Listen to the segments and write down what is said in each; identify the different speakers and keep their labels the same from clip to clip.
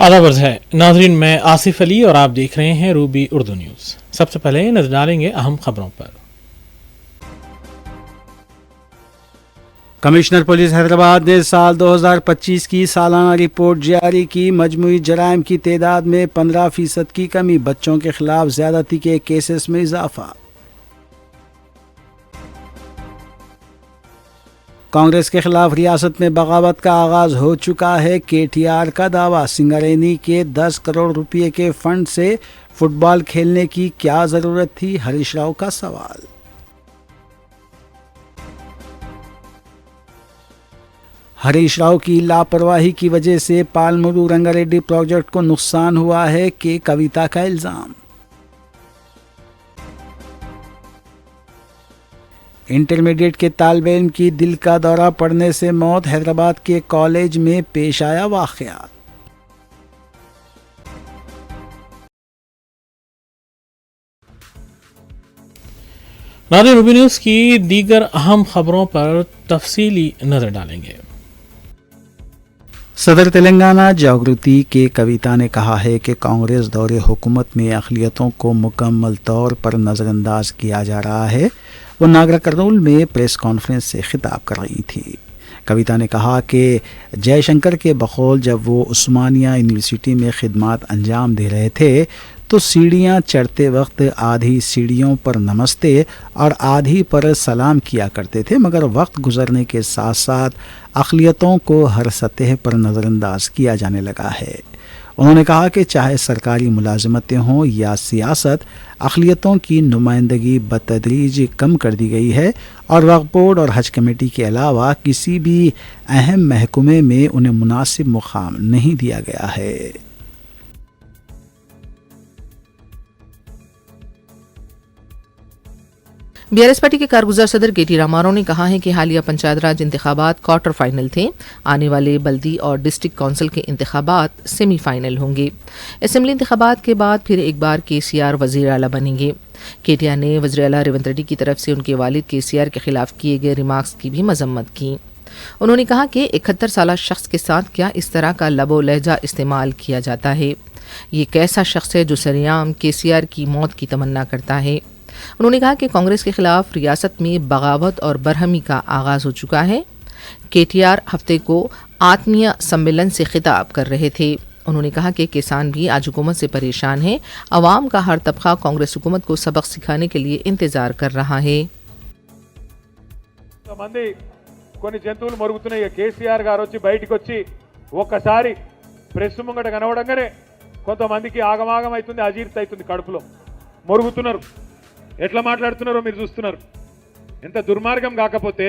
Speaker 1: आदाब है नाजरीन, मैं आसिफ अली और आप देख रहे हैं रूबी उर्दू न्यूज़। सबसे पहले नजर डालेंगे अहम खबरों पर।
Speaker 2: कमिश्नर पुलिस हैदराबाद ने साल 2025 की सालाना रिपोर्ट जारी की। मजमूई जराइम की तादाद में 15% की कमी, बच्चों के खिलाफ ज्यादती के केसेस में इजाफा। कांग्रेस के खिलाफ रियासत में बगावत का आगाज हो चुका है। KTR का दावा, सिंगरेनी के 10 करोड़ रुपए के फंड से फुटबॉल खेलने की क्या जरूरत थी, हरीश राव का सवाल। हरीश राव की लापरवाही की वजह से पालमूरू रंगारेड्डी प्रोजेक्ट को नुकसान हुआ है कि कविता का इल्जाम। इंटरमीडिएट के तालिब इल्म की दिल का दौरा पड़ने से मौत, हैदराबाद के कॉलेज में पेश आया वाकया।
Speaker 1: नाज़रीन, रूबी न्यूज़ की दीगर अहम खबरों पर तफसीली नजर डालेंगे।
Speaker 2: सदर तेलंगाना जागृति के कविता ने कहा है कि कांग्रेस दौरे हुकूमत में अक़लियतों को मुकम्मल तौर पर नज़रअंदाज किया जा रहा है। वो नागरा कर्नूल में प्रेस कॉन्फ्रेंस से खिताब कर रही थी। कविता ने कहा कि जयशंकर के बकौल जब वो उस्मानिया यूनिवर्सिटी में खिदमत अंजाम दे रहे थे तो सीढ़ियाँ चढ़ते वक्त आधी सीढ़ियों पर नमस्ते और आधी पर सलाम किया करते थे, मगर वक्त गुजरने के साथ साथ अक़लियतों को हर सतह पर नज़रअंदाज किया जाने लगा है। उन्होंने कहा कि चाहे सरकारी मुलाजमतें हों या सियासत, अक़लियतों की नुमाइंदगी बतदरीज कम कर दी गई है और वक्फ बोर्ड और हज कमेटी के अलावा किसी भी अहम महकमे में उन्हें मुनासिब मुकाम नहीं दिया गया है।
Speaker 3: BRS पार्टी के कारगुजार सदर KT रामाराव ने कहा है कि हालिया पंचायत राज इंतखाबात क्वार्टर फाइनल थे। आने वाले बल्दी और डिस्ट्रिक्ट काउंसिल के इंतखाबात सेमीफाइनल होंगे। असेंबली इंतखाबात के बाद फिर एक बार KCR वज़ीर आला बनेंगे। KTR ने वज़ीर आला रेवंत रेड्डी की तरफ से उनके वालिद KCR के खिलाफ किए गए रिमार्क्स की भी मजम्मत की। उन्होंने कहा कि 71 साल शख्स के साथ क्या इस तरह का लबो लहजा इस्तेमाल किया जाता है। ये कैसा शख्स है जो सरेआम KCR की मौत की तमन्ना करता है। उन्होंने कहा कि कांग्रेस के खिलाफ रियासत में बगावत और बरहमी का आगाज हो चुका है। KTR हफ्ते को आत्मीय सम्मेलन से खिताब कर रहे थे। उन्होंने कहा कि किसान भी आज हुकूमत से परेशान हैं। अवाम का हर तबका कांग्रेस हुकूमत को सबक सिखाने के लिए इंतजार कर रहा है।
Speaker 4: కొన్ని జంతువులు మరుగుతున్నాయి. KCR గారు వచ్చి బయటికి వచ్చి ఒక్కసారి ప్రెస్ ముంగట కనవడంగానే కొంతమందికి ఆగమాగం అవుతుంది, అజీర్తి అవుతుంది, కడుపులో మరుగుతున్నారు. ఎట్లా మాట్లాడుతున్నారో మీరు చూస్తున్నారు. ఎంత దుర్మార్గం కాకపోతే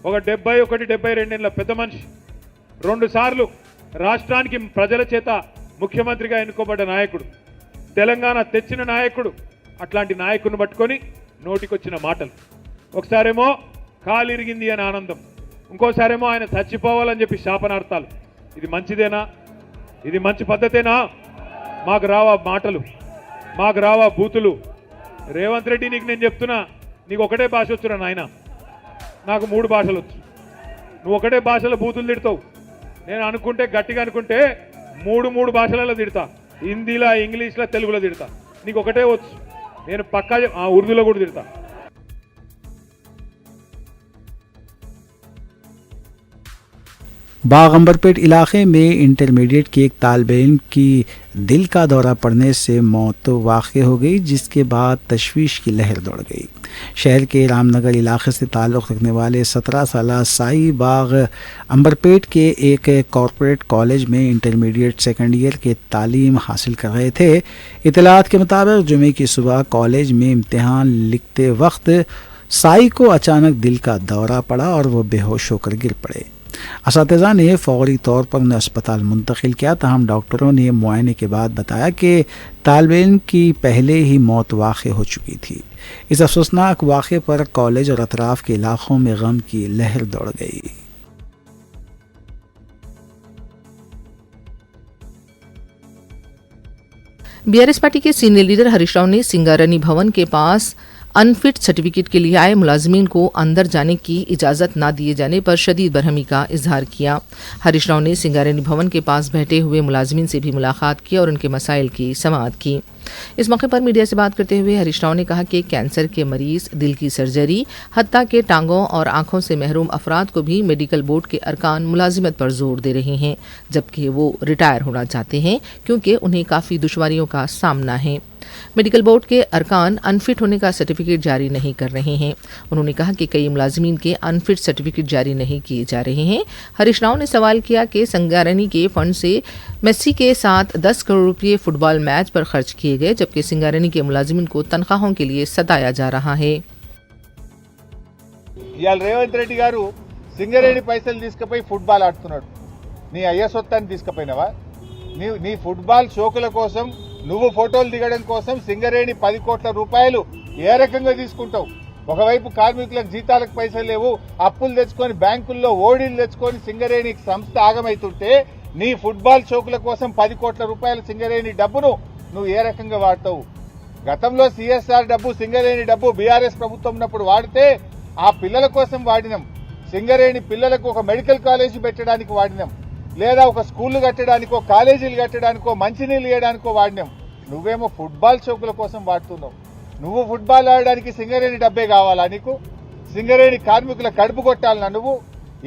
Speaker 4: ఒక 71-72 ఏళ్ల పెద్ద మనిషి 2 సార్లు రాష్ట్రానికి ప్రజల చేత ముఖ్యమంత్రిగా ఎన్నుకోబడ్డ నాయకుడు, తెలంగాణ తెచ్చిన నాయకుడు, అట్లాంటి నాయకుడిని పట్టుకొని నోటికొచ్చిన మాటలు, ఒకసారేమో కాలిరిగింది అని ఆనందం, ఇంకోసారేమో ఆయన చచ్చిపోవాలని చెప్పి శాపనార్థాలు. ఇది మంచిదేనా? ఇది మంచి పద్ధతేనా? మాకు రావా మాటలు, మాకు రావా బూతులు? రేవంత్ రెడ్డి, నీకు నేను చెప్తున్నా, నీకు ఒకటే భాష వచ్చురా నాయన, నాకు 3 భాషలు వచ్చు. నువ్వు ఒకటే భాషలో బూతులు తిడతావు. నేను అనుకుంటే గట్టిగా అనుకుంటే 3 భాషలలో తిడతా. హిందీలో, ఇంగ్లీష్లో, తెలుగులో తిడతా. నీకు ఒకటే వచ్చు. నేను పక్కా ఉర్దూలో కూడా తిడతా.
Speaker 2: बागंबरपेट इलाके में इंटरमीडिएट के एक तालिब इल्म की दिल का दौरा पड़ने से मौत वाक़ हो गई, जिसके बाद तशवीश की लहर दौड़ गई। शहर के रामनगर इलाके से ताल्लुक़ रखने वाले 17 साल साई बाग अंबरपेट के एक कॉरपोरेट कॉलेज में इंटरमीडिएट सेकेंड ईयर के तालीम हासिल कर रहे थे। इतलात के मुताबिक जुमे की सुबह कॉलेज में इम्तिहान लिखते वक्त साई को अचानक दिल का दौरा पड़ा और वो बेहोश होकर गिर पड़े। असातिज़ा ने फ़ौरी तौर पर उन्हें अस्पताल मुंतकिल किया, तहम डॉक्टरों ने मुआयने के बाद बताया कि तालिब इल्म की पहले ही मौत वाक़ हो चुकी थी। इस अफसोसनाक वाक़े पर कॉलेज और अतराफ़ के इलाक़ों में गम की लहर दौड़ गई।
Speaker 3: BRS पार्टी के सीनियर लीडर हरीश राव ने सिंगारनी भवन के पास अनफिट सर्टिफिकेट के लिए आए मुलाजिमीन को अंदर जाने की इजाज़त न दिए जाने पर शदीद बरहमी का इजहार किया। हरीश राव ने सिंगारेड्डी भवन के पास बैठे हुए मुलाजिमीन से भी मुलाकात की और उनके मसाइल की समाअत की। इस मौके पर मीडिया से बात करते हुए हरीश राव ने कहा कि कैंसर के मरीज, दिल की सर्जरी, हत्ता के टांगों और आंखों से महरूम अफराद को भी मेडिकल बोर्ड के अरकान मुलाजिमत पर जोर दे रहे हैं, जबकि वो रिटायर होना चाहते हैं क्योंकि उन्हें काफ़ी दुश्वारियों का सामना है। मेडिकल बोर्ड के अरकान अनफिट होने का सर्टिफिकेट जारी नहीं कर रहे हैं। उन्होंने कहा कि कई मुलाजिमीन के अनफिट सर्टिफिकेट जारी नहीं किए जा रहे हैं। हरीश राव ने सवाल किया कि संगारेड्डी के फंड से मेस्सी के साथ 10 करोड़ रुपये फुटबॉल मैच पर खर्च किए गए, जबकि संगारेड्डी के मुलाजिमीन को तनख्वाहों के लिए सताया जा रहा है।
Speaker 5: ఇవాళ రేవంత్ రెడ్డి గారు సింగరేణి పైసలు తీసుకుపోయి ఫుట్బాల్ ఆడుతున్నాడు. నీ అయ్య సొత్తాన్ని తీసుకుపోయినావా? నీ ఫుట్బాల్ షోకుల కోసం, నువ్వు ఫోటోలు దిగడం కోసం సింగరేణి 10 కోట్ల రూపాయలు ఏ రకంగా తీసుకుంటావు? ఒకవైపు కార్మికులకు జీతాలకు పైసలు లేవు, అప్పులు తెచ్చుకొని బ్యాంకుల్లో ఓడీలు తెచ్చుకొని సింగరేణి సంస్థ ఆగమైతుంటే నీ ఫుట్బాల్ షోకుల కోసం 10 కోట్ల రూపాయల సింగరేణి డబ్బును నువ్వు ఏ రకంగా వాడతావు? గతంలో సిఎస్ఆర్ డబ్బు, సింగరేణి డబ్బు బీఆర్ఎస్ ప్రభుత్వం ఉన్నప్పుడు వాడితే ఆ పిల్లల కోసం వాడినాం. సింగరేణి పిల్లలకు ఒక మెడికల్ కాలేజీ పెట్టడానికి వాడినాం, లేదా ఒక స్కూళ్లు కట్టడానికో, కాలేజీలు కట్టడానికో, మంచినీళ్ళు ఇవ్వడానికో వాడినాం. నువ్వేమో ఫుట్బాల్ చౌకుల కోసం వాడుతున్నావు. నువ్వు ఫుట్బాల్ ఆడడానికి సింగరేణి డబ్బే కావాలా నీకు? సింగరేణి కార్మికుల కడుపు కొట్టాలన్నా నువ్వు?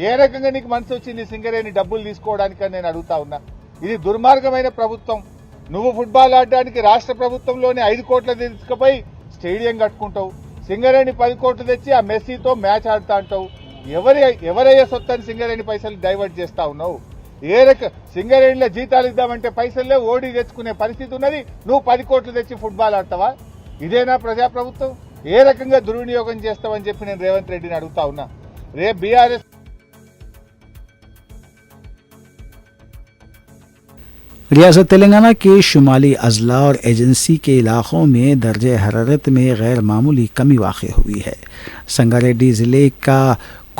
Speaker 5: ఏ రకంగా నీకు మనసు వచ్చింది సింగరేణి డబ్బులు తీసుకోవడానికని నేను అడుగుతా ఉన్నా. ఇది దుర్మార్గమైన ప్రభుత్వం. నువ్వు ఫుట్బాల్ ఆడడానికి రాష్ట్ర ప్రభుత్వంలోనే 5 కోట్ల తీసుకుపోయి స్టేడియం కట్టుకుంటావు. సింగరేణి 10 కోట్లు తెచ్చి ఆ మెస్సీతో మ్యాచ్ ఆడుతా అంటావు. ఎవరయ్యే సొత్తని సింగరేణి పైసలు డైవర్ట్ చేస్తా ఉన్నావు? సింగరేణిలో జీతాలు ఇద్దామంటే పైసలు లేవు, ఓడి తెచ్చుకునే పరిస్థితి ఉన్నది. నువ్వు 10 కోట్లు తెచ్చి ఫుట్బాల్ ఆడతావా? ఇదేనా ప్రజాప్రభుత్వం? ఏ రకంగా దుర్వినియోగం చేస్తావని చెప్పి నేను రేవంత్ రెడ్డిని అడుగుతా ఉన్నా. రేపు బీఆర్ఎస్
Speaker 2: रियासत तेलंगाना के शुमाली अजला और एजेंसी के इलाक़ों में दर्जे हरारत में गैर मामूली कमी वाक़ हुई है। संगारेड्डी ज़िले का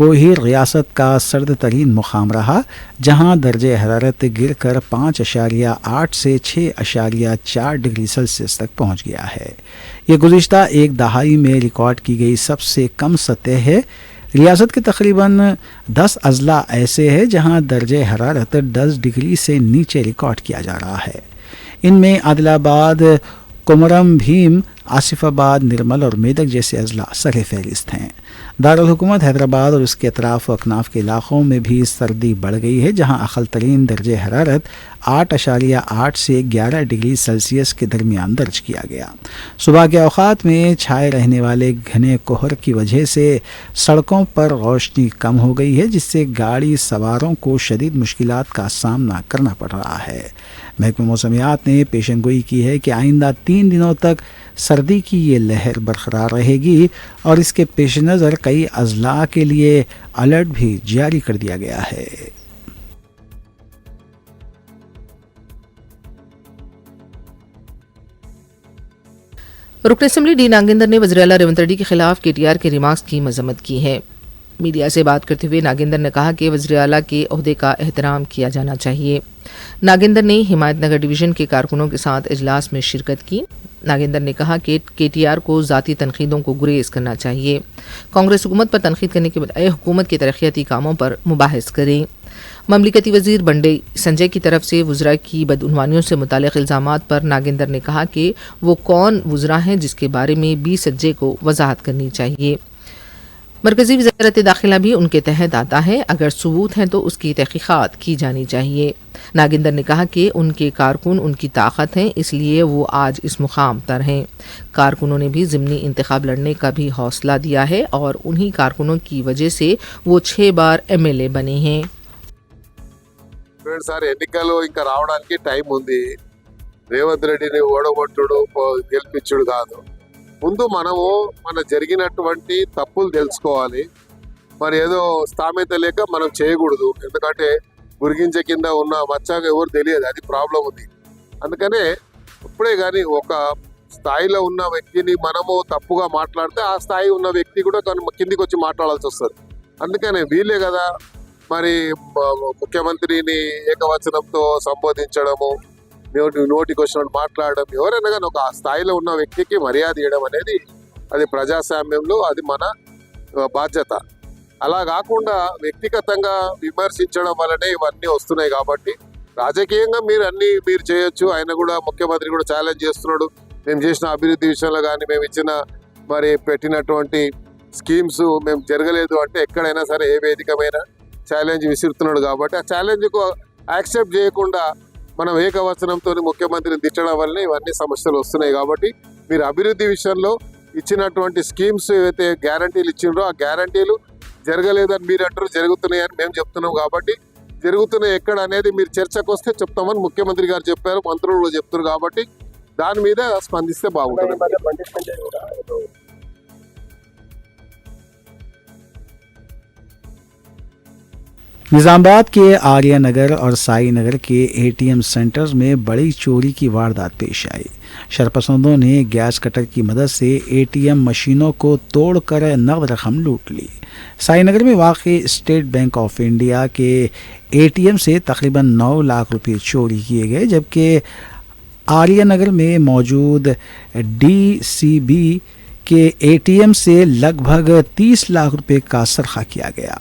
Speaker 2: कोहिर रियासत का सर्द तरीन मुकाम रहा, जहां दर्जे हरारत गिर कर 5.8 से 6.4 डिग्री सेल्सियस तक पहुंच गया है। ये गुज़िश्ता एक दहाई में रिकॉर्ड की गई सबसे कम सतह है। रियासत के तकरीबन 10 अजला ऐसे हैं जहां दर्जे हरारत 10 डिग्री से नीचे रिकॉर्ड किया जा रहा है। इनमें आदिलाबाद, कोमरम भीम, आसिफाबाद, निर्मल और मेदक जैसे अजला सर फहरिस्त हैं। दारुल हुकूमत हैदराबाद और उसके अतराफ व अकनाफ के इलाक़ों में भी सर्दी बढ़ गई है, जहां अक़ल तरीन दर्जे हरारत 8.8 से 11 डिग्री सेल्सियस के दरमियान दर्ज किया गया। सुबह के औक़ात में छाए रहने वाले घने कोहर की वजह से सड़कों पर रोशनी कम हो गई है, जिससे गाड़ी सवारों को शदीद मुश्किलात का सामना करना पड़ रहा है। महकमे मौसमियात ने पेशनगोई की है कि आइंदा 3 दिनों तक सर्दी की ये लहर बरकरार रहेगी और इसके पेश नज़र कई अजला के लिए अलर्ट भी जारी कर दिया गया है।
Speaker 3: रुकन असेंबली डी नागेंद्र ने वज़ीर आला रेवंत रेड्डी के खिलाफ केटीआर के रिमार्क्स की मजम्मत की है। मीडिया से बात करते हुए नागेंद्र ने कहा कि वज़ीर आला के ओहदे का एहतराम किया जाना चाहिए। नागेंद्र ने हिमायतनगर डिवीज़न के कारकुनों के साथ इजलास में शिरकत की। नागेंद्र ने कहा कि केटीआर को ज़ाती तनकीदों को गुरेज करना चाहिए। कांग्रेस हुकूमत पर तनकीद करने के बजाय हुकूमत के तरक्याती कामों पर मुबाहिस करें। ममलिकती वज़ीर बंडे संजय की तरफ से वुज़रा की बदउनवानियों से मुतालिक इल्ज़ामात पर नागेंद्र ने कहा कि वो कौन वुज़रा हैं जिसके बारे में 20 सज्जे को वजाहत करनी चाहिए। मरकज़ी वज़ारत दाखिला भी उनके तहत आता है, अगर सबूत हैं तो उसकी तहक़ीक़ात की जानी चाहिए। नागेंद्र ने कहा कि उनके कारकुन उनकी ताकत हैं, इसलिए वो आज इस मुकाम पर हैं। कारकुनों ने भी ज़िमनी इंतखाब लड़ने का भी हौसला दिया है और उन्हीं कारकुनों की वजह से वो 6 बार MLA बने हैं।
Speaker 6: సారి ఎన్నికలు ఇంకా రావడానికి టైం ఉంది. రేవంత్ రెడ్డిని ఓడగొట్టుడు గెలిపించుడు కాదు. ముందు మనము మన జరిగినటువంటి తప్పులు తెలుసుకోవాలి. మరి ఏదో స్థామిత లేక మనం చేయకూడదు. ఎందుకంటే గురిగింజ కింద ఉన్న మచ్చాగా ఎవరు తెలియదు, అది ప్రాబ్లం ఉంది. అందుకనే ఇప్పుడే కానీ ఒక స్థాయిలో ఉన్న వ్యక్తిని మనము తప్పుగా మాట్లాడితే ఆ స్థాయి ఉన్న వ్యక్తి కూడా కిందికి వచ్చి మాట్లాడాల్సి వస్తుంది. అందుకనే వీలే కదా మరి ముఖ్యమంత్రిని ఏకవచనంతో సంబోధించడము, నోటికి వచ్చినట్టు మాట్లాడడం, ఎవరైనా కానీ ఒక స్థాయిలో ఉన్న వ్యక్తికి మర్యాద ఇవ్వడం అనేది అది ప్రజాస్వామ్యంలో అది మన బాధ్యత. అలా కాకుండా వ్యక్తిగతంగా విమర్శించడం వల్లనే ఇవన్నీ వస్తున్నాయి. కాబట్టి రాజకీయంగా మీరు చేయొచ్చు. ఆయన కూడా ముఖ్యమంత్రి కూడా ఛాలెంజ్ చేస్తున్నాడు. మేము చేసిన అభివృద్ధి విషయంలో కానీ మేము ఇచ్చిన మరి పెట్టినటువంటి స్కీమ్స్ మేము జరగలేదు అంటే ఎక్కడైనా సరే ఏ వేదికమైన ఛాలెంజ్ విసురుతున్నాడు. కాబట్టి ఆ ఛాలెంజ్కు యాక్సెప్ట్ చేయకుండా మనం ఏకవచనంతో ముఖ్యమంత్రిని తిట్టడం వల్లనే ఇవన్నీ సమస్యలు వస్తున్నాయి. కాబట్టి మీరు అభివృద్ధి విషయంలో ఇచ్చినటువంటి స్కీమ్స్ ఏవైతే గ్యారంటీలు ఇచ్చిండ్రో ఆ గ్యారంటీలు జరగలేదని మీరు అంటారు, జరుగుతున్నాయని మేము చెప్తున్నాం. కాబట్టి జరుగుతున్నాయి ఎక్కడ అనేది మీరు చర్చకు వస్తే చెప్తామని ముఖ్యమంత్రి గారు చెప్పారు, మంత్రులు చెప్తున్నారు. కాబట్టి దాని మీద స్పందిస్తే బాగుంటుంది.
Speaker 2: निजामाबाद के आर्या नगर और साई नगर के एटीएम सेंटर्स में बड़ी चोरी की वारदात पेश आई। शरपसंदों ने गैस कटर की मदद से एटीएम मशीनों को तोड़कर नकद रकम लूट ली। साई नगर में वाक़ स्टेट बैंक ऑफ इंडिया के एटीएम से तकरीबन 9 लाख रुपए चोरी किए गए, जबकि आर्या नगर में मौजूद डीसीबी के एटीएम से लगभग 30 लाख रुपए का सरखा किया गया।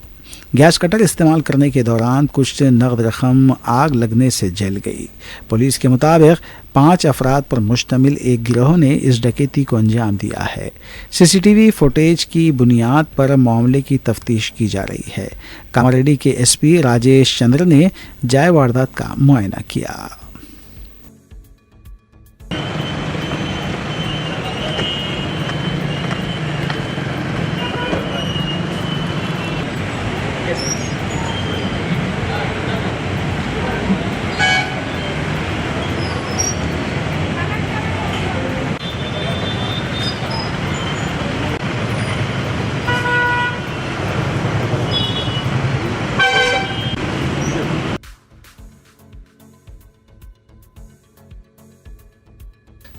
Speaker 2: गैस कटर इस्तेमाल करने के दौरान कुछ नकद रकम आग लगने से जल गई। पुलिस के मुताबिक 5 अफराद पर मुश्तमिल एक गिरोह ने इस डकैती को अंजाम दिया है। सीसीटीवी फुटेज की बुनियाद पर मामले की तफ्तीश की जा रही है। कामारेड्डी के एसपी राजेश चंद्र ने जाए वारदात का मुआयना किया।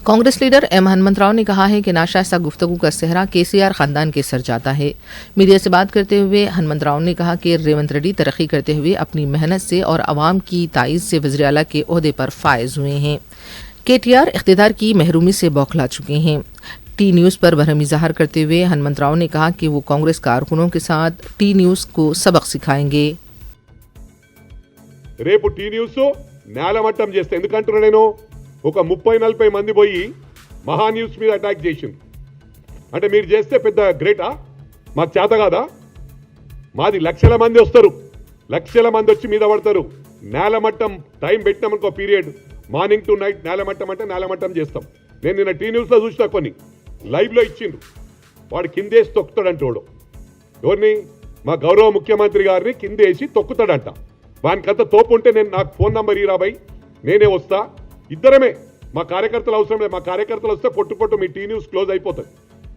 Speaker 3: कांग्रेस लीडर एम हनुमंतराव ने कहा है कि नाशाइस्ता गुफ्तगू का सेहरा केसीआर खानदान के सर जाता है। मीडिया से बात करते हुए हनुमंतराव ने कहा कि रेवंत रेड्डी तरक्की करते हुए अपनी मेहनत से और अवाम की ताईद से वज़ीर आला के ओहदे पर फायज हुए हैं। केटीआर इख्तियार की महरूमी से बौखला चुके हैं। टी न्यूज़ पर बरहमी ज़ाहिर करते हुए हनुमंतराव ने कहा कि वो कांग्रेस कारकुनों के साथ टी न्यूज़ को सबक सिखाएंगे।
Speaker 7: రేపు టీ న్యూస్ నేలమట్టం చేస్తే ఎందుకంటున్నా నేను ఒక 30-40 మంది పోయి మహా న్యూస్ మీద అటాక్ చేసింది అంటే మీరు చేస్తే పెద్ద గ్రేటా? మాకు చేత కాదా? మాది లక్షల మంది వస్తారు, లక్షల మంది వచ్చి మీద పడతారు. నేలమట్టం టైం పెట్టినామనుకో పీరియడ్ మార్నింగ్ టు నైట్ నేలమట్టం అంటే నేలమట్టం చేస్తాం. నేను నిన్న టీ న్యూస్లో చూసిన కొన్ని లైవ్లో ఇచ్చిండ్రు. వాడు కిందేసి తొక్కుతాడంట. వాడు ఎవరిని? మా గౌరవ ముఖ్యమంత్రి గారిని కిందేసి తొక్కుతాడంట. వానికంత తోపు ఉంటే నేను నాకు ఫోన్ నంబర్ ఇరా బై, నేనే వస్తా. ఇద్దరమే, మా కార్యకర్తలు అవసరం లేదు. మా కార్యకర్తలు వస్తే పొట్టు మీ టీ న్యూస్ క్లోజ్ అయిపోతుంది.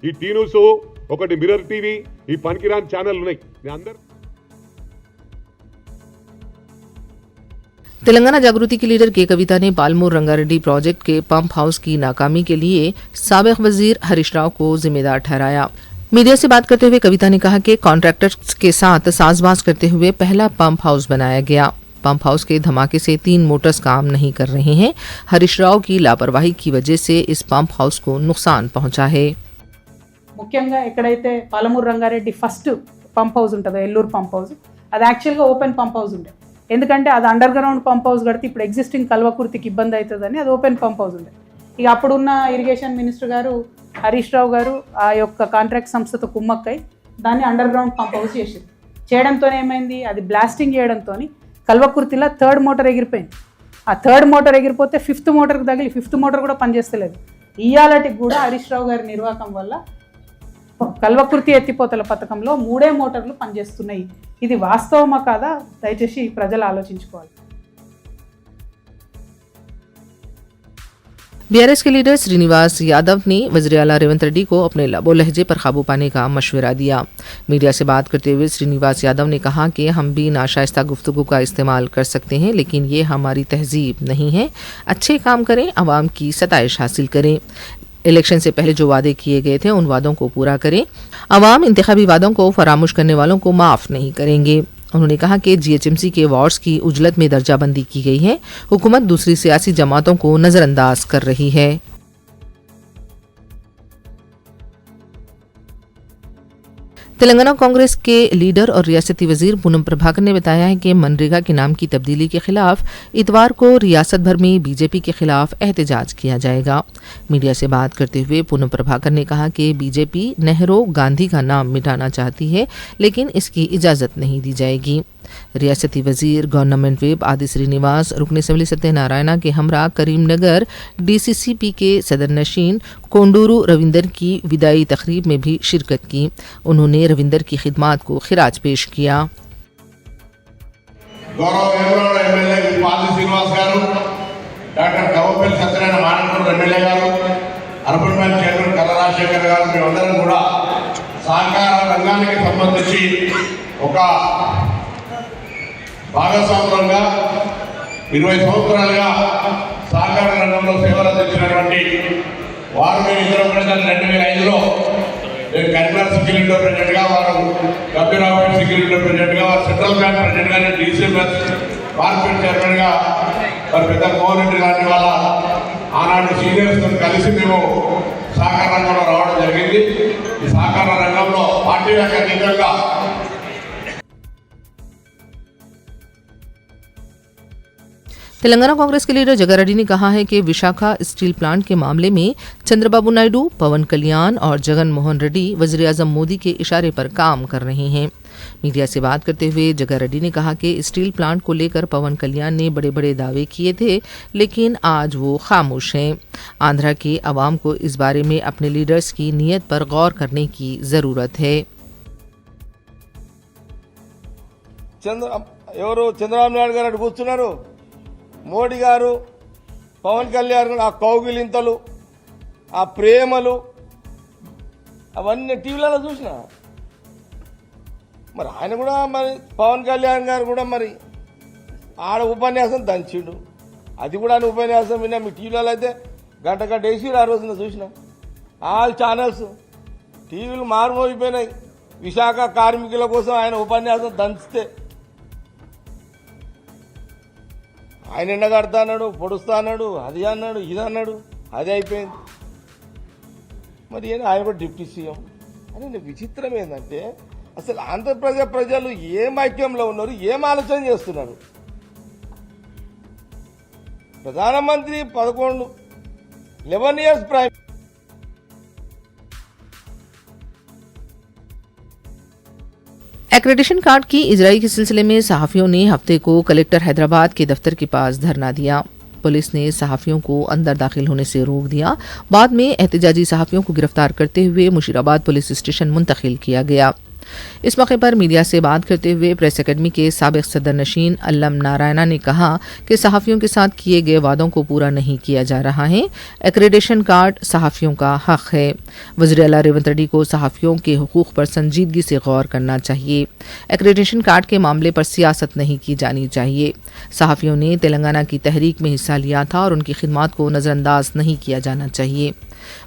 Speaker 7: ఈ టీ న్యూస్ ఒకటి మిర్రర్ టీవీ ఈ పనికిరాని ఛానల్ ఉన్నాయి. నేను అందరు
Speaker 3: तेलंगाना जागृति की लीडर के कविता ने पालमूर रंगारेड्डी प्रोजेक्ट के पंप हाउस की नाकामी के लिए साबिक वजीर हरीश राव को जिम्मेदार ठहराया। मीडिया से बात करते हुए कविता ने कहा कि कॉन्ट्रैक्टर्स के साथ साजबाज करते हुए पहला पंप हाउस बनाया गया। पंप हाउस के धमाके से 3 मोटर्स काम नहीं कर रहे हैं। हरीश राव की लापरवाही की वजह से इस पंप हाउस को नुकसान पहुंचा है।
Speaker 8: ముఖ్యంగా ఎక్కడైతే Palamuru Rangareddy first pump house ఉంటుందో ఎల్లూరు పంప్ హౌస్, అది యాక్చువల్గా ఓపెన్ పంప్ హౌస్ ఉండే. ఎందుకంటే అది అండర్ గ్రౌండ్ పంప్ హౌస్ కడితే ఇప్పుడు ఎగ్జిస్టింగ్ కల్వకుర్తికి ఇబ్బంది అవుతుందని అది ఓపెన్ పంప్ హౌస్ ఉండే. ఇక అప్పుడున్న ఇరిగేషన్ మినిస్టర్ గారు హరీష్ రావు గారు ఆ యొక్క కాంట్రాక్ట్ సంస్థతో కుమ్మక్కై దాన్ని అండర్ గ్రౌండ్ పంప్ హౌస్ చేసింది. చేయడంతో ఏమైంది, అది బ్లాస్టింగ్ చేయడంతో కల్వకుర్తిలో 3rd మోటార్ ఎగిరిపోయింది. ఆ 3rd మోటార్ ఎగిరిపోతే 5th మోటార్కి తగిలి 5th మోటార్ కూడా పనిచేస్తలేదు. ఇయాలటికి కూడా హరీష్ రావు గారి నిర్వాహకం వల్ల కల్వకుర్తి ఎత్తిపోతల పథకంలో 3 మోటార్లు పనిచేస్తున్నాయి. ఇది వాస్తవమా కాదా దయచేసి ప్రజలు ఆలోచించుకోవాలి.
Speaker 3: बीआरएस के लीडर श्रीनिवास यादव ने वज़ीर आला रेवंत रेड्डी को अपने लबो लहजे पर काबू पाने का मशवरा दिया। मीडिया से बात करते हुए श्रीनिवास यादव ने कहा कि हम भी नाशाइस्ता गुफ्तगू का इस्तेमाल कर सकते हैं, लेकिन ये हमारी तहजीब नहीं है। अच्छे काम करें, आवाम की सताइश हासिल करें। इलेक्शन से पहले जो वादे किए गए थे उन वादों को पूरा करें। आवाम इंतखाबी वादों को फरामोश करने वालों को माफ़ नहीं करेंगे। उन्होंने कहा कि जीएचएमसी के वार्ड्स की उजलत में दर्जाबंदी की गई है। हुकूमत दूसरी सियासी जमातों को नज़रअंदाज कर रही है। तेलंगाना कांग्रेस के लीडर और रियासती वजीर पूनम प्रभाकर ने बताया है कि मनरेगा के नाम की तब्दीली के खिलाफ इतवार को रियासत भर में बीजेपी के खिलाफ एहतजाज किया जाएगा। मीडिया से बात करते हुए पूनम प्रभाकर ने कहा कि बीजेपी नेहरू गांधी का नाम मिटाना चाहती है, लेकिन इसकी इजाज़त नहीं दी जाएगी। रियासती वजीर गवर्नमेंट विप आदि श्रीनिवास, रुकन असेंबली सत्यनारायणा के हमरा करीमनगर डीसीसीपी के सदर नशीन कोंडूरू रविंदर की विदाई तकरीब में भी शिरकत की। उन्होंने रविंदर की खिदमात को खिराज पेश किया।
Speaker 9: డాక్టర్ కవపల్లి సత్యనారాయణ మానకొండ ఎమ్మెల్యే గారు, అర్బన్ బ్యాంక్ చైర్మన్ కల్ల రాజశేఖర్ గారు, మేమందరం కూడా సహకార రంగానికి సంబంధించి ఒక భాగస్వాములుగా 20 సంవత్సరాలుగా సహకార రంగంలో సేవలు అందించినటువంటి వారు మేము ఇద్దరు కూడా 2005లో నేను కరీంనగర్ సెక్యూరిటీ ప్రెసిడెంట్గా, వారు గబ్బీరావుపేట సెక్యూరిటీ ప్రెసిడెంట్గా, వారు సెంట్రల్ బ్యాంక్ ప్రెసిడెంట్గా, నేను డీసీఎంఎస్ మార్కెట్ చైర్మన్గా, మరి పెద్ద మోహన్ రెడ్డి గారి వాళ్ళ ఆనాడు సీనియర్స్తో కలిసి మేము సహకార రంగంలో రావడం జరిగింది. ఈ సహకార రంగంలో పార్టీలకు అతీతంగా
Speaker 3: तेलंगाना कांग्रेस के लीडर जग्गा रेड्डी ने कहा है कि विशाखा स्टील प्लांट के मामले में चंद्रबाबू नायडू, पवन कल्याण और जगन मोहन रेड्डी वज़ीर आज़म मोदी के इशारे पर काम कर रहे हैं। मीडिया से बात करते हुए जग्गा रेड्डी ने कहा कि स्टील प्लांट को लेकर पवन कल्याण ने बड़े बड़े दावे किए थे, लेकिन आज वो खामोश हैं। आंध्रा के अवाम को इस बारे में अपने लीडर्स की नीयत पर गौर करने की ज़रूरत है।
Speaker 10: చంద్రబాబు నాయుడు గారు అటు కూర్చున్నారు, మోడీ గారు, పవన్ కళ్యాణ్ గారు, ఆ కౌగిలింతలు, ఆ ప్రేమలు అవన్నీ టీవీలలో చూసిన. మరి ఆయన కూడా మరి పవన్ కళ్యాణ్ గారు కూడా మరి ఆడ ఉపన్యాసం దంచిండు, అది కూడా ఆయన ఉపన్యాసం విన్నా. మీ టీవీలలో అయితే గంట వేసి ఆ రోజున చూసిన. ఆల్ ఛానల్స్ టీవీలు మారుమోగిపోయినాయి. విశాఖ కార్మికుల కోసం ఆయన ఉపన్యాసం దంచితే ఆయన ఎండగడతా అన్నాడు, పొడుస్తా అన్నాడు, అది అన్నాడు, ఇది అన్నాడు, అది అయిపోయింది. మరి ఆయన కూడా డిప్యూటీ సీఎం అని. విచిత్రం ఏంటంటే అసలు ఆంధ్రప్రదేశ్ ప్రజలు ఏం ఐక్యంలో ఉన్నారు, ఏం ఆలోచన చేస్తున్నారు? ప్రధానమంత్రి 11 ఇయర్స్ ప్రైమ్
Speaker 3: एक्रेडिशन कार्ड की इजराई के सिलसिले में सहाफियों ने हफ्ते को कलेक्टर हैदराबाद के दफ्तर के पास धरना दिया। पुलिस ने सहाफियों को अंदर दाखिल होने से रोक दिया। बाद में एहतजाजी सहाफियों को गिरफ्तार करते हुए मुशीराबाद पुलिस स्टेशन मुंतकिल किया गया। इस मौके पर मीडिया से बात करते हुए प्रेस अकेडमी के साबिक सदर नशीन अल्लम नारायणा ने कहा कि सहाफियों के साथ किए गए वादों को पूरा नहीं किया जा रहा है। एक्रेडिशन कार्ड सहाफियों का हक है। वज़ीर आला रेवंत रेड्डी को सहाफियों के हुकूक पर संजीदगी से गौर करना चाहिए। एक्रेडिशन कार्ड के मामले पर सियासत नहीं की जानी चाहिए। सहाफियों ने तेलंगाना की तहरीक में हिस्सा लिया था और उनकी खिदमत को नज़रअंदाज नहीं किया जाना चाहिए।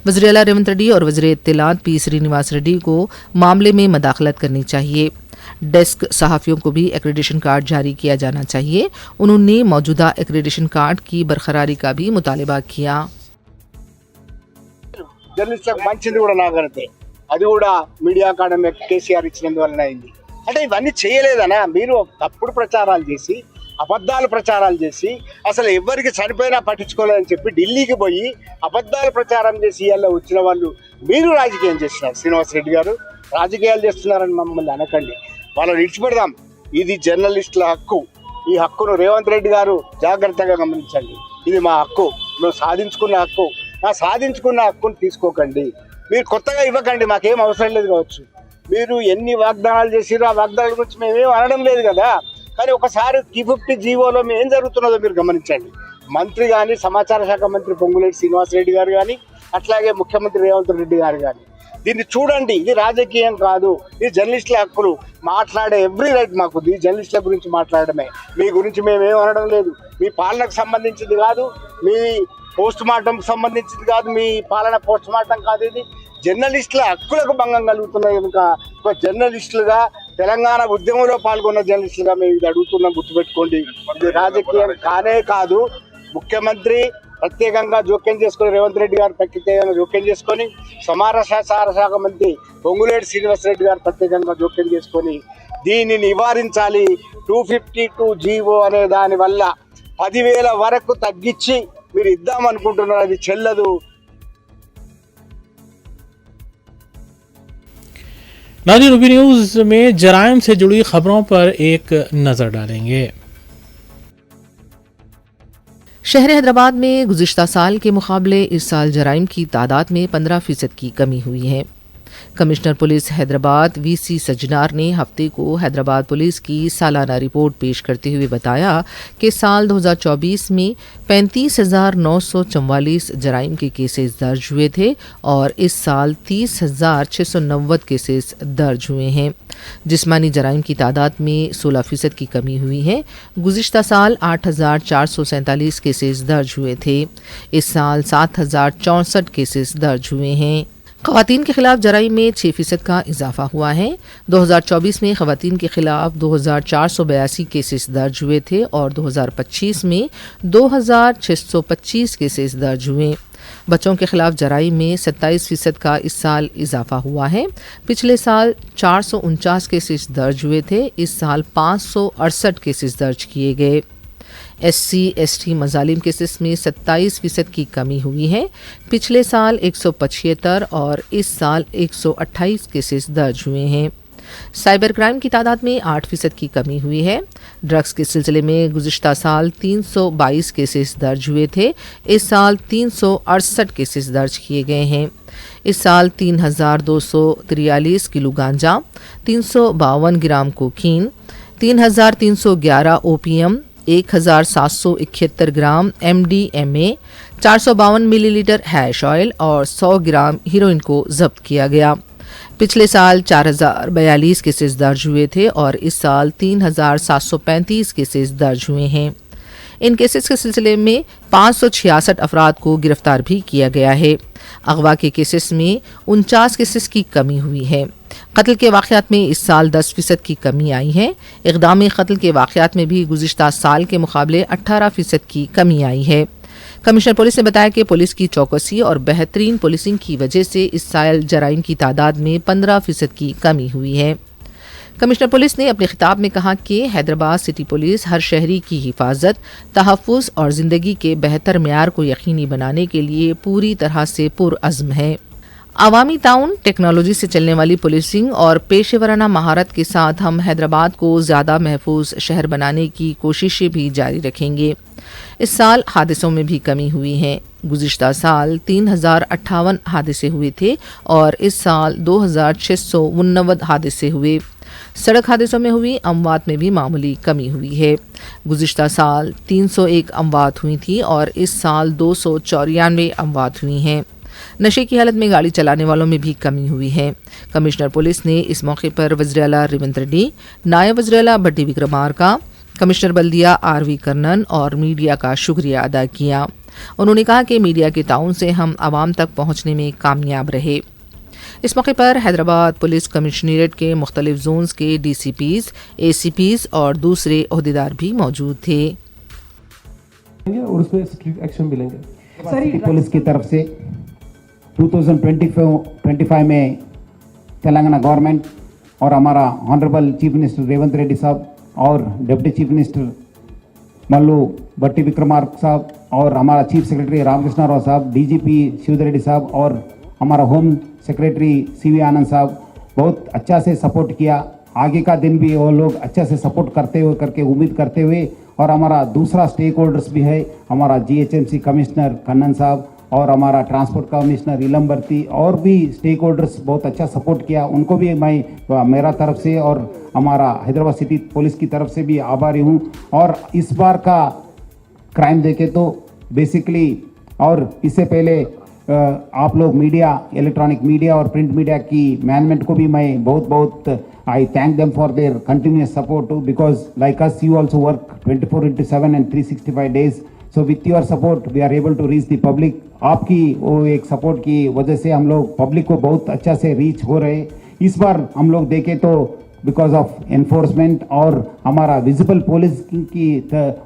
Speaker 3: वज़ीर आला रेवंत रेड्डी और वज़ीर इत्तलात पी श्रीनिवास रेड्डी को मामले में मदाखलत करनी चाहिए। डेस्क सहाफियों को भी एक्रेडिशन कार्ड जारी किया जाना चाहिए। उन्होंने मौजूदा एक्रेडिशन कार्ड की बरकरारी का भी मुतालिबा किया।
Speaker 11: జర్నలిస్టులకు మంచిది కూడా నాగరితే అది కూడా మీడియా అకాడమీ కేసీఆర్ ఇచ్చినందువలన అయింది. అంటే ఇవన్నీ చేయలేదనా? మీరు తప్పుడు ప్రచారాలు చేసి, అబద్ధాలు ప్రచారాలు చేసి, అసలు ఎవరికి చనిపోయినా పట్టించుకోలేదని చెప్పి ఢిల్లీకి పోయి అబద్ధాలు ప్రచారం చేసి ఇవాళ వచ్చిన వాళ్ళు మీరు రాజకీయం చేస్తున్నారు. శ్రీనివాస్ రెడ్డి గారు రాజకీయాలు చేస్తున్నారని మమ్మల్ని అనకండి. వాళ్ళని విడిచిపెడదాం. ఇది జర్నలిస్టుల హక్కు. ఈ హక్కును రేవంత్ రెడ్డి గారు జాగ్రత్తగా గమనించండి. ఇది మా హక్కు, మేము సాధించుకున్న హక్కు. ఆ సాధించుకున్న హక్కును తీసుకోకండి. మీరు కొత్తగా ఇవ్వకండి, మాకేం అవసరం లేదు కావచ్చు. మీరు ఎన్ని వాగ్దానాలు చేసిరో ఆ వాగ్దానాల గురించి మేమేం అనడం లేదు కదా. కానీ ఒకసారి T50 జీవోలో ఏం జరుగుతున్నదో మీరు గమనించండి. మంత్రి కానీ, సమాచార శాఖ మంత్రి పొంగులేటి శ్రీనివాస్ రెడ్డి గారు కానీ, అట్లాగే ముఖ్యమంత్రి రేవంత్ రెడ్డి గారు కానీ దీన్ని చూడండి. ఇది రాజకీయం కాదు, ఇది జర్నలిస్టుల హక్కులు. మాట్లాడే ఎవ్రీ రైట్ మాకు ఉంది. జర్నలిస్టుల గురించి మాట్లాడమే. మీ గురించి మేమేం అనడం లేదు. మీ పాలనకు సంబంధించింది కాదు, మీ పోస్ట్ మార్టంకి సంబంధించింది కాదు, మీ పాలన పోస్ట్ మార్టం కాదు. ఇది జర్నలిస్టుల హక్కులకు భంగం కలుగుతున్నాయి కనుక ఒక జర్నలిస్టులుగా, తెలంగాణ ఉద్యమంలో పాల్గొన్న జర్నలిస్టులుగా మేము ఇది అడుగుతున్నాం. గుర్తుపెట్టుకోండి, ఇది రాజకీయం కానే కాదు. ముఖ్యమంత్రి ప్రత్యేకంగా జోక్యం చేసుకొని రేవంత్ రెడ్డి గారు ప్రత్యేకంగా జోక్యం చేసుకొని సమాచార శాఖ మంత్రి పొంగులేటి శ్రీనివాసరెడ్డి గారు ప్రత్యేకంగా జోక్యం చేసుకొని దీన్ని నివారించాలి. 252 జీవో అనే దాని వల్ల 10,000 వరకు తగ్గించి మీరు ఇద్దామనుకుంటున్నారు, అది చెల్లదు.
Speaker 1: नाज़रीन रूबी न्यूज़ में जराइम से जुड़ी खबरों पर एक नज़र डालेंगे।
Speaker 3: शहर हैदराबाद में गुज़िश्ता साल के मुकाबले इस साल जराइम की तादाद में 15% की कमी हुई है। Commissioner police Hyderabad VC Sajjanar ने हफ्ते को हैदराबाद पुलिस की सालाना रिपोर्ट पेश करते हुए बताया कि साल 2024 में 35,944 जराइम के केसेस दर्ज हुए थे और इस साल 30,690 केसेस दर्ज हुए हैं। जिस्मानी जराइम की तादाद में 16% की कमी हुई है। गुज़िश्ता साल 8,447 केसेस दर्ज हुए थे, इस साल 7,064 केसेस दर्ज हुए हैं। ख़वातीन के खिलाफ जराइम में 6% का इजाफा हुआ है। 2024 में ख़वातीन के खिलाफ 2,482 केसेस दर्ज हुए थे और 2025 में 2,625 केसेस दर्ज हुए। बच्चों के खिलाफ जराइम में 27% का इस साल इजाफा हुआ है। पिछले साल 449 केसेस दर्ज हुए थे, इस साल 568 केसेस दर्ज किए गए। SC/ST मजालिम केसेस में 27% की कमी हुई है। पिछले साल 175 और इस साल 128 केसेस दर्ज हुए हैं। साइबर क्राइम की तादाद में 8% की कमी हुई है। ड्रग्स के सिलसिले में गुज़िश्ता साल 322 केसेस दर्ज हुए थे, इस साल 368 केसेस दर्ज किए गए हैं। इस साल 3,243 किलो गांजा, 352 ग्राम कोकीन, 3,311 ओपीएम, 1,771 ग्राम MDMA, 452 मिलीलीटर हैश ऑयल और 100 ग्राम हीरोइन को जब्त किया गया। पिछले साल 4,042 केसेस दर्ज हुए थे और इस साल 3,735 केसेस दर्ज हुए हैं। इन केसेस के सिलसिले में 566 अफराद को गिरफ्तार भी किया गया है। अगवा के केसेस में 49 केसेस की कमी हुई है। कत्ल के वाक़यात में इस साल 10% की कमी आई है। इक़दामी कत्ल के वाक़यात में भी गुज़िश्ता साल के मुकाबले 18% की कमी आई है। कमिश्नर पुलिस ने बताया कि पुलिस की चौकसी और बेहतरीन पुलिसिंग की वजह से इस साल जराइम की तादाद में 15% की कमी हुई है। कमिश्नर पुलिस ने अपने खिताब में कहा कि हैदराबाद सिटी पुलिस हर शहरी की हिफाजत, तहफ़्फ़ुज़ और ज़िंदगी के बेहतर मेयार को यकीनी बनाने के लिए पूरी तरह से पुरअज़्म है। अवामी ताउन, टेक्नोलॉजी से चलने वाली पुलिसिंग और पेशेवराना महारत के साथ हम हैदराबाद को ज़्यादा महफूज शहर बनाने की कोशिशें भी जारी रखेंगे। इस साल हादसों में भी कमी हुई है। गुज़िश्ता साल 3,058 हादसे हुए थे और इस साल 2,689 हादसे हुए। सड़क हादसों में हुई अमवात में भी मामूली कमी हुई है। गुज़िश्ता साल 301 अमवात हुई थी और इस साल 294 अमवात हुई हैं। नशे की हालत में गाड़ी चलाने वालों में भी कमी हुई है। कमिश्नर पुलिस ने इस मौके पर वज़ीर-ए-आला रेवंत रेड्डी, नायब वज़ीर-ए-आला भट्टी विक्रमार्का, कमिश्नर बल्दिया RV कर्नन और मीडिया का शुक्रिया अदा किया। उन्होंने कहा कि मीडिया के ताउन से हम आवाम तक पहुँचने में कामयाब रहे। इस मौके पर हैदराबाद पुलिस कमिश्नरेट के मुख्तलिफ जोन्स के DCPs, ACPs और दूसरे ओहदेदार भी मौजूद थे।
Speaker 12: और उसमें स्ट्रिक्ट एक्शन भी लेंगे।
Speaker 13: सिटी पुलिस की तरफ से 2025 में तेलंगाना गवर्नमेंट और हमारा honourable chief minister Revanth Reddy साहब और डिप्टी चीफ मिनिस्टर मल्लू भट्टी विक्रमार्क साहब और हमारा चीफ सेक्रेटरी रामकृष्ण राव साहब, DGP शिवधर रेड्डी साहब और हमारा होम सेक्रेटरी CV आनंद साहब बहुत अच्छा से सपोर्ट किया। आगे का दिन भी वो लोग अच्छा से सपोर्ट करते हुए करके उम्मीद करते हुए, और हमारा दूसरा स्टेक होल्डर्स भी है, हमारा GHMC कमिश्नर कन्नन साहब और हमारा ट्रांसपोर्ट कमिश्नर इलम बर्ती और भी स्टेक होल्डर्स बहुत अच्छा सपोर्ट किया। उनको भी मैं मेरा तरफ से और हमारा हैदराबाद सिटी पुलिस की तरफ से भी आभारी हूँ। और इस बार का क्राइम देखे तो बेसिकली, और इससे पहले आप लोग मीडिया, इलेक्ट्रॉनिक मीडिया और प्रिंट मीडिया की मैनेजमेंट को भी मैं बहुत आई thank them for their continuous support because like us you also work 24/7 and 365 days. So with your support we are able to reach the public. आपकी वो एक support की वजह से हम लोग पब्लिक को बहुत अच्छा से रीच हो रहे। इस बार हम लोग देखें तो बिकॉज ऑफ एनफोर्समेंट और हमारा विजिबल पुलिस की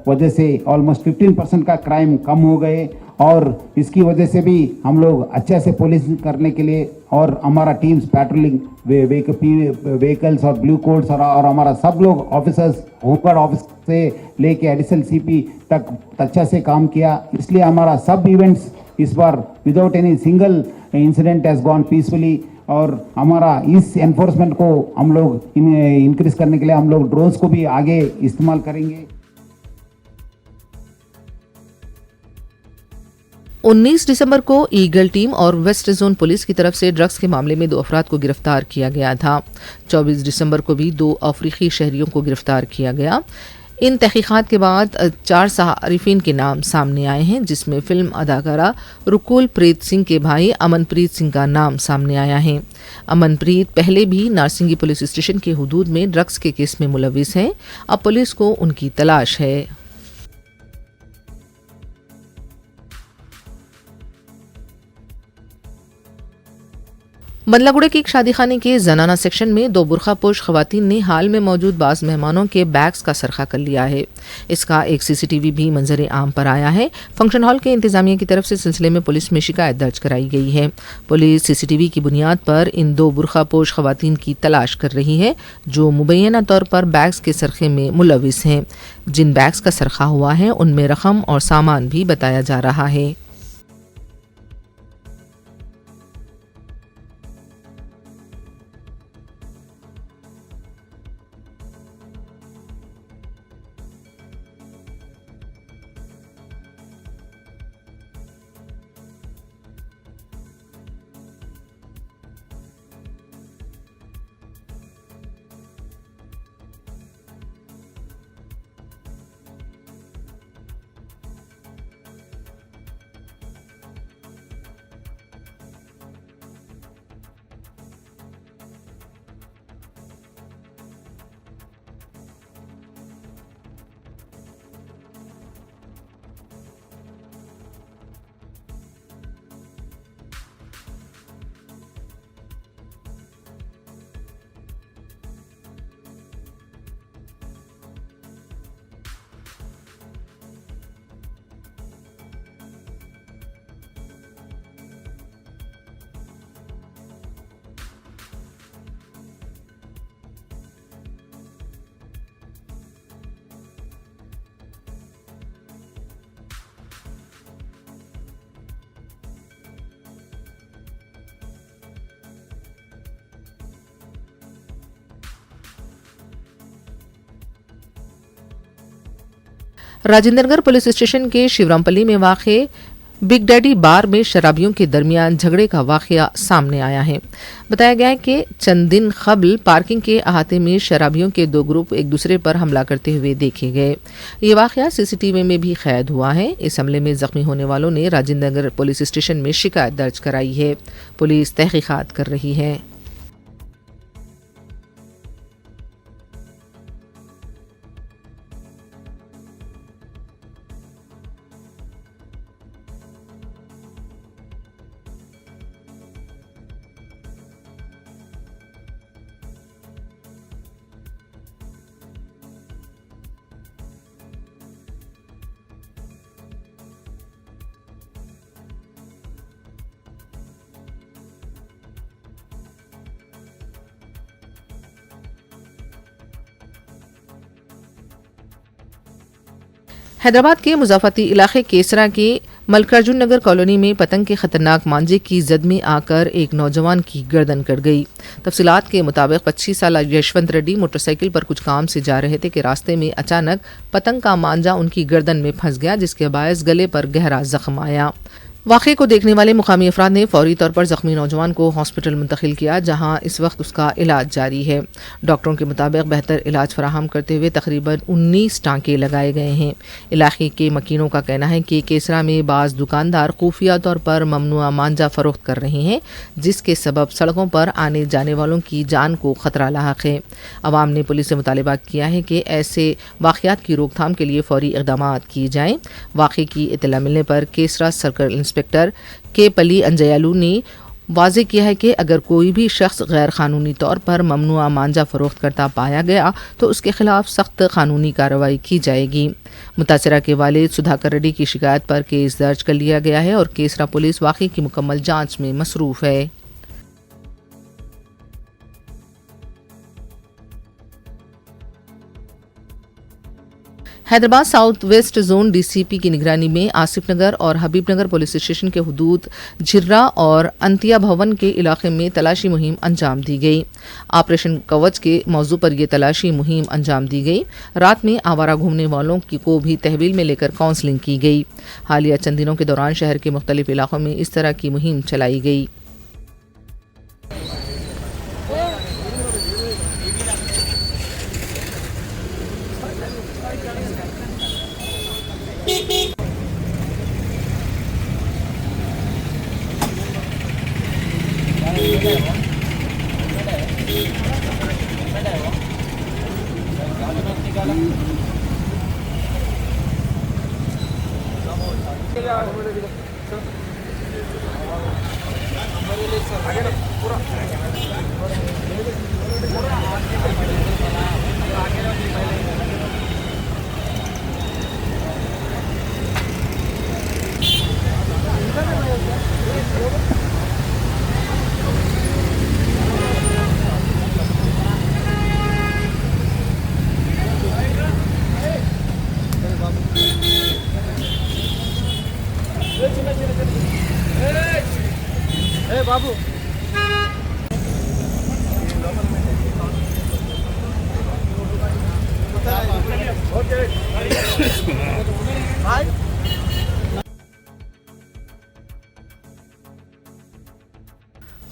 Speaker 13: वजह से ऑलमोस्ट 15% का क्राइम कम हो गए और इसकी वजह से भी हम लोग अच्छे से पुलिस करने के लिए और हमारा टीम्स पेट्रोलिंग व्हीकल्स और ब्लू कोड्स और हमारा सब लोग ऑफिसर्स होकर ऑफिस से लेके एडिशनल सीपी तक अच्छा से काम किया। इसलिए हमारा सब इवेंट्स इस बार without any single incident has gone peacefully और हमारा इस एनफोर्समेंट को हम लोग इंक्रीज करने के लिए हम लोग ड्रोन्स को भी आगे इस्तेमाल करेंगे।
Speaker 3: 19 दिसंबर को ईगल टीम और वेस्ट जोन पुलिस की तरफ से ड्रग्स के मामले में 2 अफराद को गिरफ्तार किया गया था। 24 दिसंबर को भी 2 अफ्रीकी शहरियों को गिरफ्तार किया गया। इन तहकीकात के बाद 4 सहारिफिन के नाम सामने आए हैं, जिसमें फिल्म अदाकारा रुकुल प्रीत सिंह के भाई अमनप्रीत सिंह का नाम सामने आया है। अमनप्रीत पहले भी नारसिंगी पुलिस स्टेशन के हुदूद में ड्रग्स के केस में मुलविस हैं। अब पुलिस को उनकी तलाश है। बदलागुड़े के एक शादीखाने के जनाना सेक्शन में 2 बुरखापोश खवातीन ने हाल में मौजूद बाज़ मेहमानों के बैग्स का सरखा कर लिया है। इसका एक सीसीटीवी भी मंजर आम पर आया है। फंक्शन हॉल के इंतजामिया की तरफ से सिलसिले में पुलिस में शिकायत दर्ज कराई गई है। पुलिस सीसीटीवी की बुनियाद पर इन 2 बुरखापोश खवातीन की तलाश कर रही है, जो मुबैना तौर पर बैग्स के सरखे में मुलविस हैं। जिन बैग्स का सरखा हुआ है उनमें रकम और सामान भी बताया जा रहा है। राजेंद्रनगर पुलिस स्टेशन के शिवरामपल्ली में वाक़े बिग डैडी बार में शराबियों के दरमियान झगड़े का वाक़या सामने आया है। बताया गया है कि चंद दिन कबल पार्किंग के अहाते में शराबियों के 2 ग्रुप एक दूसरे पर हमला करते हुए देखे गए। ये वाक़या सीसीटीवी में भी कैद हुआ है। इस हमले में जख्मी होने वालों ने राजेंद्रनगर पुलिस स्टेशन में शिकायत दर्ज कराई है। पुलिस तहकीकात कर रही है। हैदराबाद के मुज़ाफ़ती इलाके केसरा के मल्लिकार्जुन नगर कॉलोनी में पतंग के खतरनाक मांझे की जद में आकर एक नौजवान की गर्दन कट गई। तफसीलात के मुताबिक 25 साल यशवंत रेड्डी मोटरसाइकिल पर कुछ काम से जा रहे थे कि रास्ते में अचानक पतंग का मांझा उनकी गर्दन में फंस गया, जिसके बायस गले पर गहरा जख्म आया। वाक़े को देखने वाले मुकामी अफराद ने फौरी तौर पर जख्मी नौजवान को हॉस्पिटल मुंतकिल किया, जहां इस वक्त उसका इलाज जारी है। डॉक्टरों के मुताबिक बेहतर इलाज फराहम करते हुए तकरीबन 19 टाँके लगाए गए हैं। इलाके के मकीनों का कहना है कि केसरा में बाज़ दुकानदार खुफिया तौर पर ममनुआ मांझा फरोख्त कर रहे हैं, जिसके सबब सड़कों पर आने जाने वालों की जान को खतरा लाहक है। अवाम ने पुलिस से मुतालबा किया है कि ऐसे वाक़यात की रोकथाम के लिए फौरी इक़दामात किए जाएँ। वाक़े की इत्तला मिलने पर केसरा सर्कल इंस्पेक्टर के पली अंजयालू ने वाज़े किया है कि अगर कोई भी शख्स गैर कानूनी तौर पर ममनुआ मांझा फरोख्त करता पाया गया तो उसके खिलाफ सख्त कानूनी कार्रवाई की जाएगी। मुतासरा के वालिद सुधाकर रेड्डी की शिकायत पर केस दर्ज कर लिया गया है और केसरा पुलिस वाक़े की मुकम्मल जांच में मसरूफ़ है। Hyderabad south west zone DCP की निगरानी में आसिफ नगर और हबीब नगर पुलिस स्टेशन के हुदूद झिर्रा और अंतिया भवन के इलाके में तलाशी मुहिम अंजाम दी गई। ऑपरेशन कवच के मौजू पर यह तलाशी मुहिम अंजाम दी गई। रात में आवारा घूमने वालों को भी तहवील में लेकर काउंसलिंग की गई। हालिया चंद दिनों के दौरान शहर के मुख्तलिफ इलाकों में इस तरह की मुहिम चलाई गई।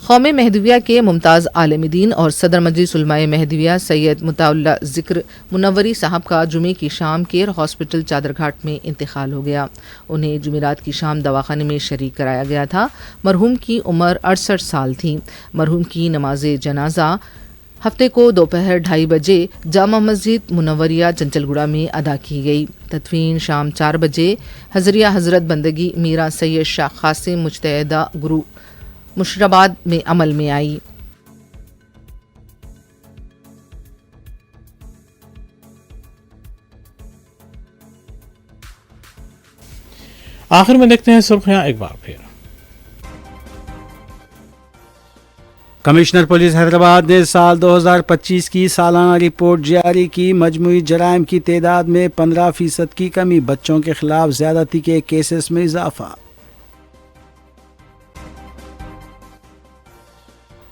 Speaker 3: कौम महदविया के मुमताज़ आलिम दीन और सदर मजलिस उलमाए महदविया सैयद मुताउल्ला ज़िक्र मुनव्वरी साहब का जुमे की शाम केयर हॉस्पिटल चादरघाट में इंतकाल हो गया। उन्हें जुमेरात की शाम दवाखाने में शरीक कराया गया था। मरहूम की उम्र 68 साल थी। मरहूम की नमाज जनाजा हफ्ते को दोपहर 2:30 बजे जामा मस्जिद मुनव्वरिया चंचलगुड़ा में अदा की गई। तदफीन शाम 4 बजे हजरिया हजरत बंदगी मीरा सैयद शाह कासिम मुजतहिदा गुरु मुशराबाद में अमल में आई।
Speaker 1: आखिर में देखते हैं सुर्खियां एक बार फिर।
Speaker 2: कमिश्नर पुलिस हैदराबाद ने साल 2025 की सालाना रिपोर्ट जारी की। मजमूई जराइम की तादाद में 15% की कमी। बच्चों के खिलाफ ज्यादती के केसेस में इजाफा।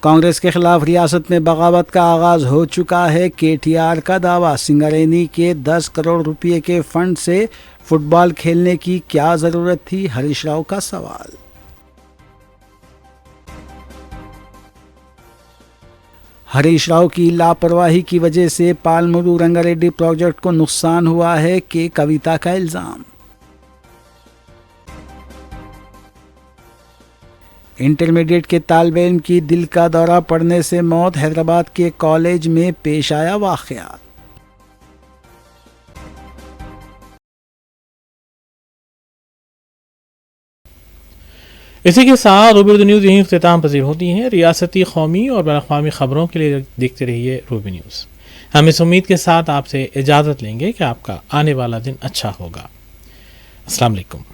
Speaker 2: कांग्रेस के खिलाफ रियासत में बगावत का आगाज हो चुका है। केटीआर का दावा। सिंगरेनी के 10 करोड़ रुपए के फंड से फुटबॉल खेलने की क्या जरूरत थी? हरीश राव का सवाल। हरीश राव की लापरवाही की वजह से पालमूरू रंगारेड्डी प्रोजेक्ट को नुकसान हुआ है कि कविता का इल्जाम। इंटरमीडिएट के तालिब इल्म की दिल का दौरा पड़ने से मौत। हैदराबाद के कॉलेज में पेश आया वाकया।
Speaker 1: इसी के साथ रूबी न्यूज़ यहीं इख्तिताम पजीर होती है। रियासती, कौमी और बैनुल-अक़वामी खबरों के लिए देखते रहिए रूबी न्यूज़। हम इस उम्मीद के साथ आपसे इजाज़त लेंगे कि आपका आने वाला दिन अच्छा होगा। अस्सलाम वालेकुम।